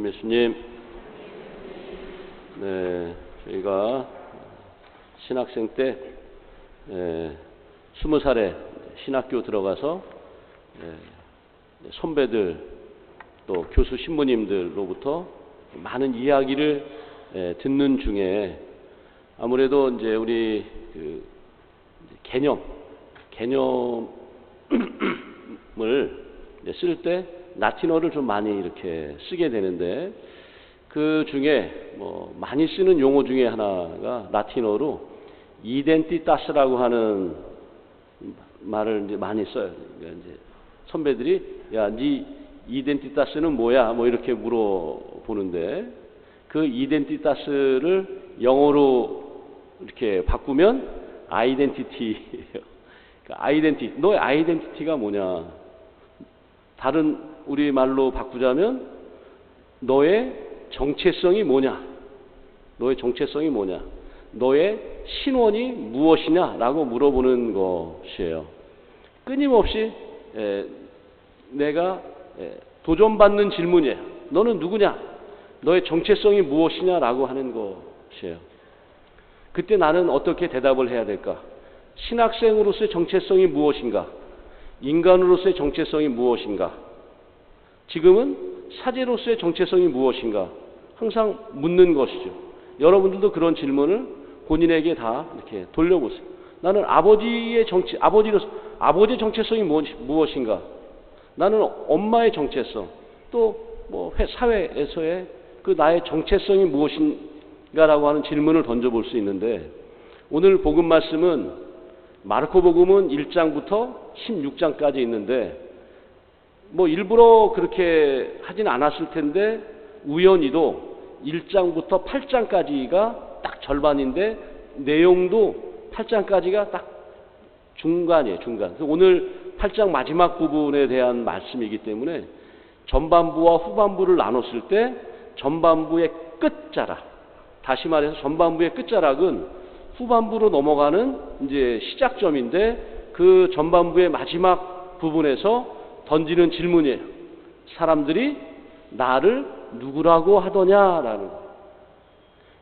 주님 예수님. 네, 저희가 신학생 때 20살에 신학교 들어가서 선배들 또 교수 신부님들로부터 많은 이야기를 듣는 중에 아무래도 이제 우리 개념을 쓸 때 라틴어를 좀 많이 이렇게 쓰게 되는데, 그 중에 많이 쓰는 용어 중에 하나가 라틴어로 이덴티타스라고 하는 말을 이제 많이 써요. 그러니까 이제 선배들이 야, 네 이덴티타스는 뭐야? 이렇게 물어보는데, 그 이덴티타스를 영어로 이렇게 바꾸면 아이덴티티예요. 그러니까 너의 아이덴티티가 뭐냐? 다른 우리 말로 바꾸자면 너의 정체성이 뭐냐? 너의 정체성이 뭐냐? 너의 신원이 무엇이냐라고 물어보는 것이에요. 끊임없이 내가 도전받는 질문이에요. 너는 누구냐? 너의 정체성이 무엇이냐라고 하는 것이에요. 그때 나는 어떻게 대답을 해야 될까? 신학생으로서의 정체성이 무엇인가? 인간으로서의 정체성이 무엇인가? 지금은 사제로서의 정체성이 무엇인가? 항상 묻는 것이죠. 여러분들도 그런 질문을 본인에게 다 이렇게 돌려보세요. 나는 아버지의 정체성이 무엇인가? 나는 엄마의 정체성, 또 사회에서의 그 나의 정체성이 무엇인가라고 하는 질문을 던져볼 수 있는데, 오늘 복음 말씀은 마르코 복음은 1장부터 16장까지 있는데, 일부러 그렇게 하진 않았을 텐데 우연히도 1장부터 8장까지가 딱 절반인데 내용도 8장까지가 딱 중간이에요. 중간. 그래서 오늘 8장 마지막 부분에 대한 말씀이기 때문에 전반부와 후반부를 나눴을 때 전반부의 끝자락, 다시 말해서 전반부의 끝자락은 후반부로 넘어가는 이제 시작점인데, 그 전반부의 마지막 부분에서 던지는 질문이에요. 사람들이 나를 누구라고 하더냐라는 거예요.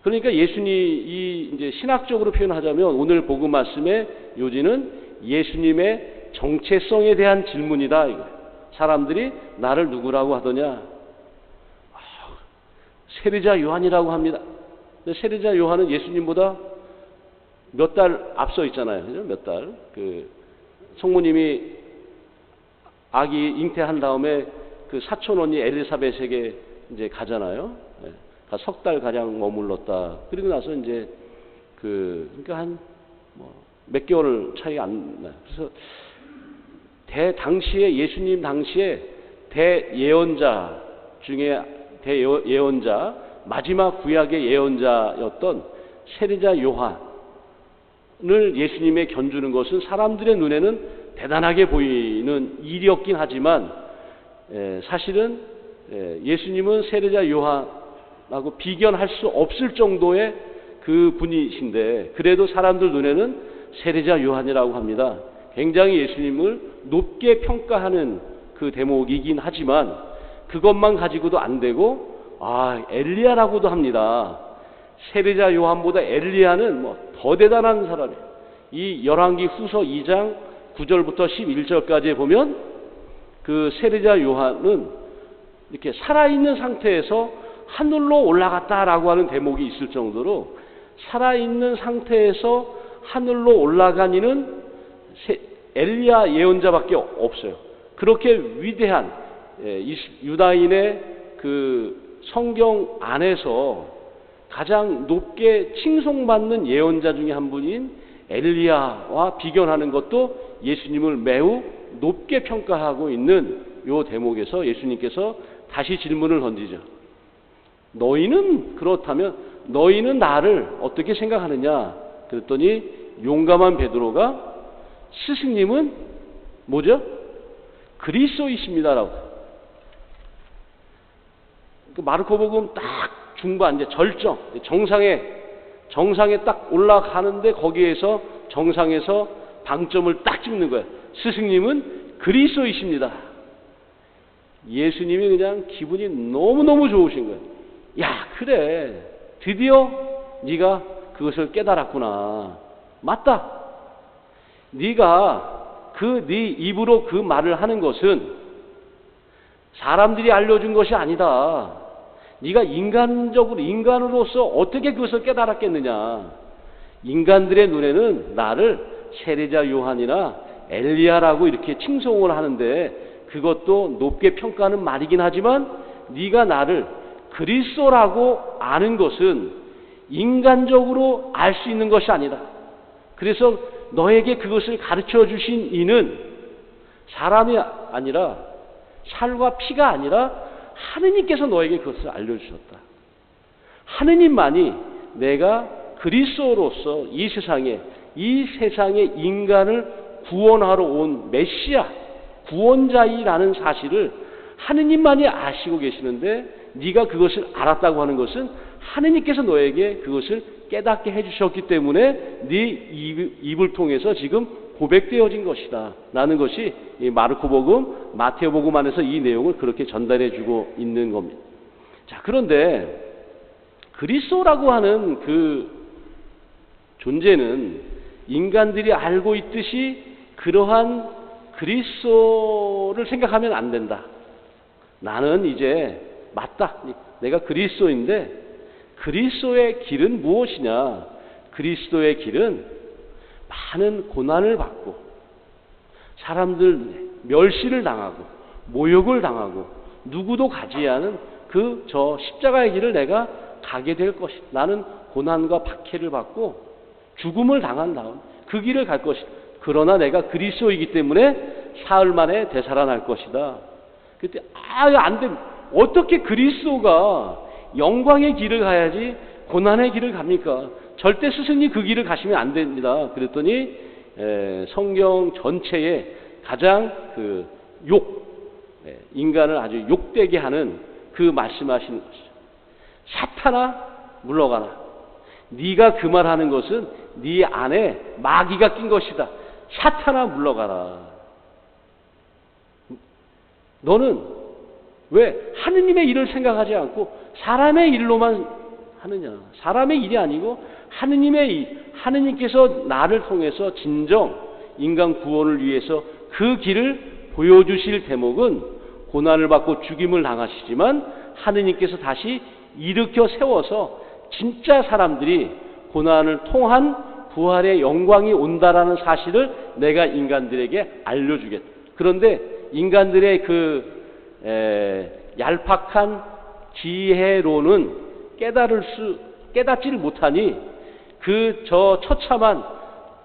그러니까 예수님이 이제 신학적으로 표현하자면 오늘 복음 말씀의 요지는 예수님의 정체성에 대한 질문이다 이거예요. 사람들이 나를 누구라고 하더냐? 세례자 요한이라고 합니다. 세례자 요한은 예수님보다 몇 달 앞서 있잖아요. 그죠? 몇 달. 성모님이 아기 잉태한 다음에 그 사촌 언니 엘리사벳에게 이제 가잖아요. 석 달 가량 머물렀다. 그리고 나서 이제 그러니까 한 몇 개월 차이 안 나요. 그래서 당시에 예수님 당시에 대예언자 중에 대예언자, 마지막 구약의 예언자였던 세례자 요한을 예수님에 견주는 것은 사람들의 눈에는 대단하게 보이는 일이었긴 하지만, 사실은 예수님은 세례자 요한하고 비견할 수 없을 정도의 그 분이신데, 그래도 사람들 눈에는 세례자 요한이라고 합니다. 굉장히 예수님을 높게 평가하는 그 대목이긴 하지만 그것만 가지고도 안 되고, 엘리야라고도 합니다. 세례자 요한보다 엘리야는 더 대단한 사람이에요. 이 열왕기 후서 2장 9절부터 11절까지에 보면 그 세례자 요한은 이렇게 살아있는 상태에서 하늘로 올라갔다라고 하는 대목이 있을 정도로, 살아있는 상태에서 하늘로 올라간 이는 엘리야 예언자밖에 없어요. 그렇게 위대한 유다인의 그 성경 안에서 가장 높게 칭송받는 예언자 중에 한 분인 엘리야와 비견하는 것도 예수님을 매우 높게 평가하고 있는 요 대목에서 예수님께서 다시 질문을 던지죠. 너희는 그렇다면 너희는 나를 어떻게 생각하느냐? 그랬더니 용감한 베드로가 스승님은 뭐죠? 그리스도이십니다라고. 마르코 복음 딱 중반, 이제 정상에 딱 올라가는데 거기에서 정상에서 방점을 딱 찍는 거예요. 스승님은 그리스도이십니다. 예수님이 그냥 기분이 너무너무 좋으신 거예요. 야, 그래. 드디어 네가 그것을 깨달았구나. 맞다. 네가 네 입으로 그 말을 하는 것은 사람들이 알려준 것이 아니다. 네가 인간으로서 어떻게 그것을 깨달았겠느냐. 인간들의 눈에는 나를 세례자 요한이나 엘리야라고 이렇게 칭송을 하는데 그것도 높게 평가하는 말이긴 하지만 네가 나를 그리스도라고 아는 것은 인간적으로 알 수 있는 것이 아니다. 그래서 너에게 그것을 가르쳐 주신 이는 사람이 아니라 살과 피가 아니라 하느님께서 너에게 그것을 알려주셨다. 하느님만이 내가 그리스도로서 이 세상에 인간을 구원하러 온 메시아, 구원자이라는 사실을 하느님만이 아시고 계시는데 네가 그것을 알았다고 하는 것은 하느님께서 너에게 그것을 깨닫게 해주셨기 때문에 네 입을 통해서 지금 고백되어진 것이다 라는 것이 이 마르코복음, 마태오복음 안에서 이 내용을 그렇게 전달해주고 있는 겁니다. 자, 그런데 그리스도라고 하는 그 존재는 인간들이 알고 있듯이 그러한 그리스도를 생각하면 안 된다. 나는 이제 맞다. 내가 그리스도인데 그리스도의 길은 무엇이냐? 그리스도의 길은 많은 고난을 받고 사람들 멸시를 당하고 모욕을 당하고 누구도 가지 않은 저 십자가의 길을 내가 가게 될 것이다. 나는 고난과 박해를 받고 죽음을 당한 다음 그 길을 갈 것이다. 그러나 내가 그리스도이기 때문에 사흘 만에 되살아날 것이다. 그때 안 돼. 어떻게 그리스도가 영광의 길을 가야지 고난의 길을 갑니까? 절대 스승이 그 길을 가시면 안 됩니다. 그랬더니 성경 전체에 가장 인간을 아주 욕되게 하는 그 말씀하시는 것이죠. 사탄아 물러가라. 네가 그 말하는 것은 네 안에 마귀가 낀 것이다. 사탄아 물러가라. 너는 왜 하느님의 일을 생각하지 않고 사람의 일로만 하느냐? 사람의 일이 아니고 하느님의 일, 하느님께서 나를 통해서 진정 인간 구원을 위해서 그 길을 보여주실 대목은 고난을 받고 죽임을 당하시지만 하느님께서 다시 일으켜 세워서 진짜 사람들이 고난을 통한 부활의 영광이 온다라는 사실을 내가 인간들에게 알려주겠다. 그런데 인간들의 얄팍한 지혜로는 깨닫지를 못하니 저 처참한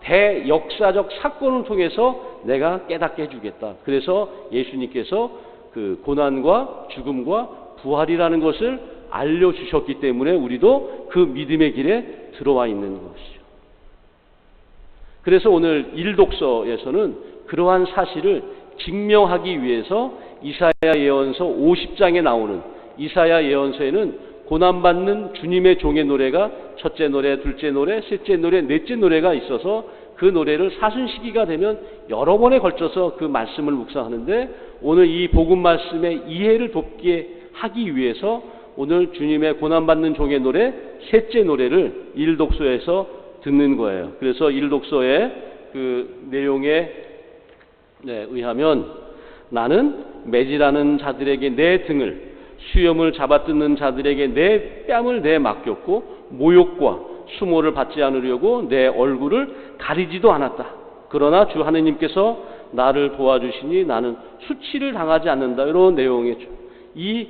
대역사적 사건을 통해서 내가 깨닫게 해주겠다. 그래서 예수님께서 그 고난과 죽음과 부활이라는 것을 알려주셨기 때문에 우리도 그 믿음의 길에 들어와 있는 것이죠. 그래서 오늘 일독서에서는 그러한 사실을 증명하기 위해서 이사야 예언서 50장에 나오는 이사야 예언서에는 고난받는 주님의 종의 노래가 첫째 노래, 둘째 노래, 셋째 노래, 넷째 노래가 있어서 그 노래를 사순시기가 되면 여러 번에 걸쳐서 그 말씀을 묵상하는데 오늘 이 복음 말씀의 이해를 돕게 하기 위해서 오늘 주님의 고난받는 종의 노래 셋째 노래를 일독서에서 듣는 거예요. 그래서 일독서의 그 내용에 의하면 나는 매질하는 자들에게 내 등을 수염을 잡아뜯는 자들에게 내 뺨을 내맡겼고 모욕과 수모를 받지 않으려고 내 얼굴을 가리지도 않았다. 그러나 주 하느님께서 나를 도와주시니 나는 수치를 당하지 않는다. 이런 내용이죠. 이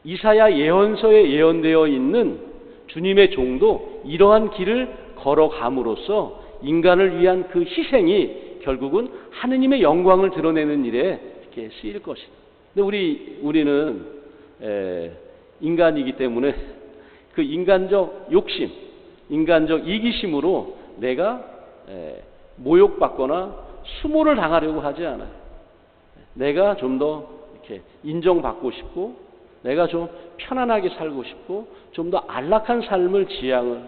이사야 예언서에 예언되어 있는 주님의 종도 이러한 길을 걸어감으로써 인간을 위한 그 희생이 결국은 하느님의 영광을 드러내는 일에 이렇게 쓰일 것이다. 근데 우리는 인간이기 때문에 그 인간적 욕심, 인간적 이기심으로 내가 모욕받거나 수모를 당하려고 하지 않아요. 내가 좀 더 이렇게 인정받고 싶고, 내가 좀 편안하게 살고 싶고, 좀 더 안락한 삶을 지향을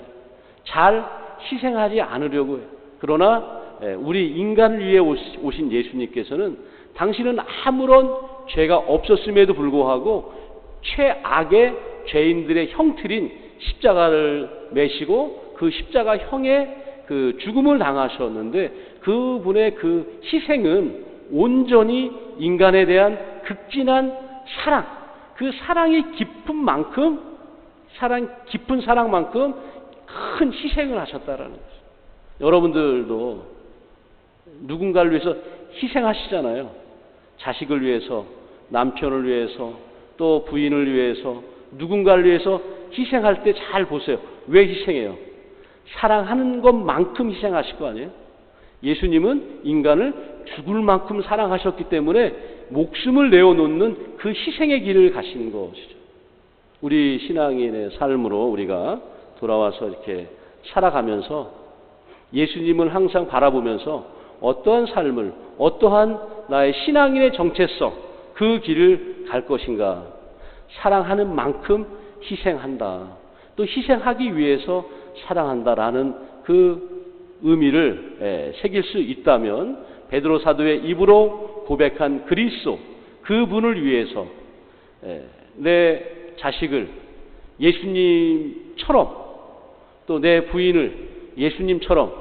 잘 희생하지 않으려고 해요. 그러나 우리 인간을 위해 오신 예수님께서는 당신은 아무런 죄가 없었음에도 불구하고 최악의 죄인들의 형틀인 십자가를 메시고 그 십자가형의 그 죽음을 당하셨는데, 그분의 그 희생은 온전히 인간에 대한 극진한 사랑, 그 사랑이 깊은 만큼, 깊은 사랑만큼 큰 희생을 하셨다라는 거죠. 여러분들도 누군가를 위해서 희생하시잖아요. 자식을 위해서, 남편을 위해서, 또 부인을 위해서, 누군가를 위해서 희생할 때 잘 보세요. 왜 희생해요? 사랑하는 것만큼 희생하실 거 아니에요? 예수님은 인간을 죽을 만큼 사랑하셨기 때문에 목숨을 내어놓는 그 희생의 길을 가시는 것이죠. 우리 신앙인의 삶으로 우리가 돌아와서 이렇게 살아가면서 예수님을 항상 바라보면서 어떠한 삶을, 어떠한 나의 신앙인의 정체성, 그 길을 갈 것인가. 사랑하는 만큼 희생한다. 또 희생하기 위해서 사랑한다라는 그 의미를 새길 수 있다면, 베드로 사도의 입으로 고백한 그리스도, 그분을 위해서 내 자식을 예수님처럼, 또 내 부인을 예수님처럼,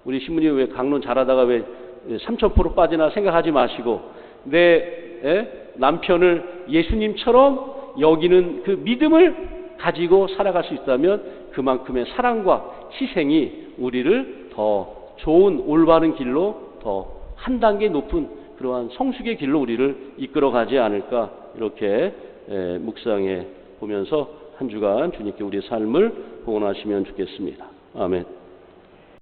우리 신부님 왜 강론 잘하다가 왜 3000% 빠지나 생각하지 마시고 내 남편을 예수님처럼 여기는 그 믿음을 가지고 살아갈 수 있다면, 그만큼의 사랑과 희생이 우리를 더 좋은 올바른 길로, 더 한 단계 높은 그러한 성숙의 길로 우리를 이끌어가지 않을까, 이렇게 묵상해 보면서 한 주간 주님께 우리의 삶을 봉헌하시면 좋겠습니다. 아멘.